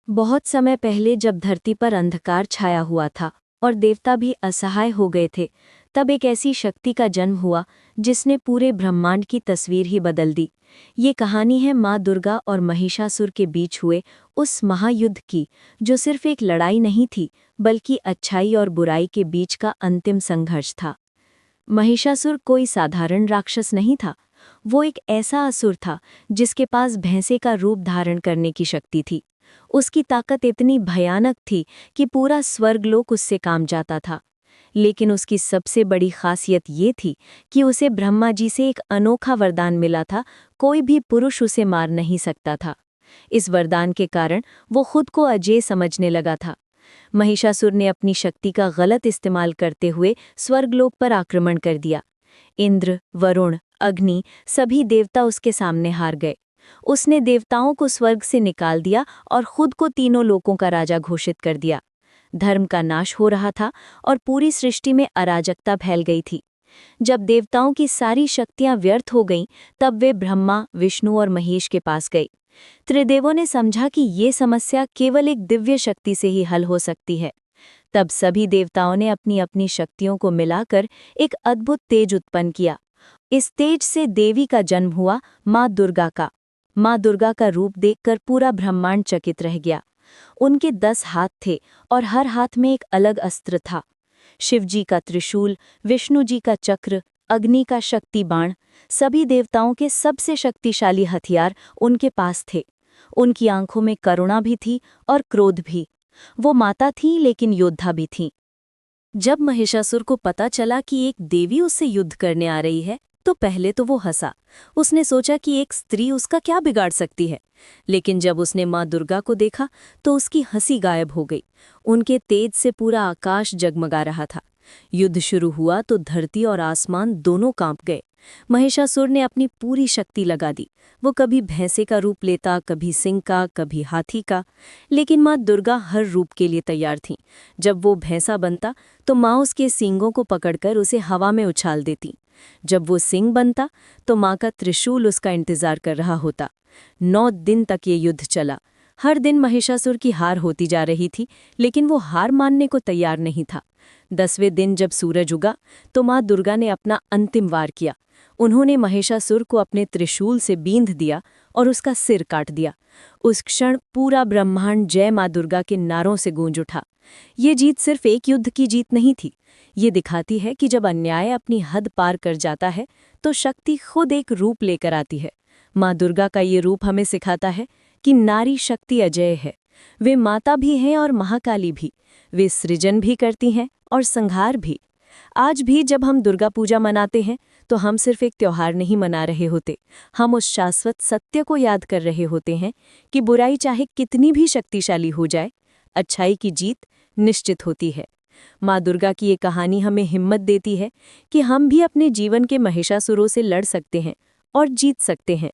बहुत समय पहले जब धरती पर अंधकार छाया हुआ था और देवता भी असहाय हो गए थे, तब एक ऐसी शक्ति का जन्म हुआ जिसने पूरे ब्रह्मांड की तस्वीर ही बदल दी। ये कहानी है माँ दुर्गा और महिषासुर के बीच हुए उस महायुद्ध की, जो सिर्फ एक लड़ाई नहीं थी, बल्कि अच्छाई और बुराई के बीच का अंतिम संघर्ष था। महिषासुर कोई साधारण राक्षस नहीं था। वो एक ऐसा असुर था जिसके पास भैंसे का रूप धारण करने की शक्ति थी। उसकी ताकत इतनी भयानक थी कि पूरा स्वर्गलोक उससे काम जाता था। लेकिन उसकी सबसे बड़ी खासियत ये थी कि उसे ब्रह्मा जी से एक अनोखा वरदान मिला था। कोई भी पुरुष उसे मार नहीं सकता था। इस वरदान के कारण वो खुद को अजेय समझने लगा था। महिषासुर ने अपनी शक्ति का गलत इस्तेमाल करते हुए स्वर्गलोक पर आक्रमण कर दिया। इंद्र, वरुण, अग्नि, सभी देवता उसके सामने हार गए। उसने देवताओं को स्वर्ग से निकाल दिया और खुद को तीनों लोकों का राजा घोषित कर दिया। धर्म का नाश हो रहा था और पूरी सृष्टि में अराजकता फैल गई थी। जब देवताओं की सारी शक्तियां व्यर्थ हो गईं, तब वे ब्रह्मा, विष्णु और महेश के पास गए। त्रिदेवों ने समझा कि ये समस्या केवल एक दिव्य शक्ति से ही हल हो सकती है। तब सभी देवताओं ने अपनी अपनी शक्तियों को मिलाकर एक अद्भुत तेज उत्पन्न किया। इस तेज से देवी का जन्म हुआ, माँ दुर्गा का। माँ दुर्गा का रूप देखकर पूरा ब्रह्मांड चकित रह गया। उनके 10 हाथ थे और हर हाथ में एक अलग अस्त्र था। शिव जी का त्रिशूल, विष्णु जी का चक्र, अग्नि का शक्ति बाण, सभी देवताओं के सबसे शक्तिशाली हथियार उनके पास थे। उनकी आंखों में करुणा भी थी और क्रोध भी। वो माता थीं लेकिन योद्धा भी थीं। जब महिषासुर को पता चला कि एक देवी उससे युद्ध करने आ रही है, तो पहले तो वो हंसा। उसने सोचा कि एक स्त्री उसका क्या बिगाड़ सकती है। लेकिन जब उसने माँ दुर्गा को देखा तो उसकी हंसी गायब हो गई। उनके तेज से पूरा आकाश जगमगा रहा था। युद्ध शुरू हुआ तो धरती और आसमान दोनों कांप गए। महिषासुर ने अपनी पूरी शक्ति लगा दी। वो कभी भैंसे का रूप लेता, कभी सिंह का, कभी हाथी का, लेकिन माँ दुर्गा हर रूप के लिए तैयार थीं। जब वो भैंसा बनता तो माँ उसके सींगों को पकड़कर उसे हवा में उछाल देती। जब वो सिंह बनता तो माँ का त्रिशूल उसका इंतजार कर रहा होता। 9 दिन तक ये युद्ध चला। हर दिन महिषासुर की हार होती जा रही थी, लेकिन वो हार मानने को तैयार नहीं था। 10वें दिन जब सूरज उगा तो माँ दुर्गा ने अपना अंतिम वार किया। उन्होंने महिषासुर को अपने त्रिशूल से बींध दिया और उसका सिर काट दिया। उस क्षण पूरा ब्रह्मांड जय माँ दुर्गा के नारों से गूंज उठा। ये जीत सिर्फ एक युद्ध की जीत नहीं थी। ये दिखाती है कि जब अन्याय अपनी हद पार कर जाता है तो शक्ति खुद एक रूप लेकर आती है। माँ दुर्गा का ये रूप हमें सिखाता है कि नारी शक्ति अजेय है। वे माता भी हैं और महाकाली भी। वे सृजन भी करती हैं और संहार भी। आज भी जब हम दुर्गा पूजा मनाते हैं तो हम सिर्फ एक त्योहार नहीं मना रहे होते। हम उस शाश्वत सत्य को याद कर रहे होते हैं कि बुराई चाहे कितनी भी शक्तिशाली हो जाए, अच्छाई की जीत निश्चित होती है। माँ दुर्गा की ये कहानी हमें हिम्मत देती है कि हम भी अपने जीवन के महिषासुरों से लड़ सकते हैं और जीत सकते हैं।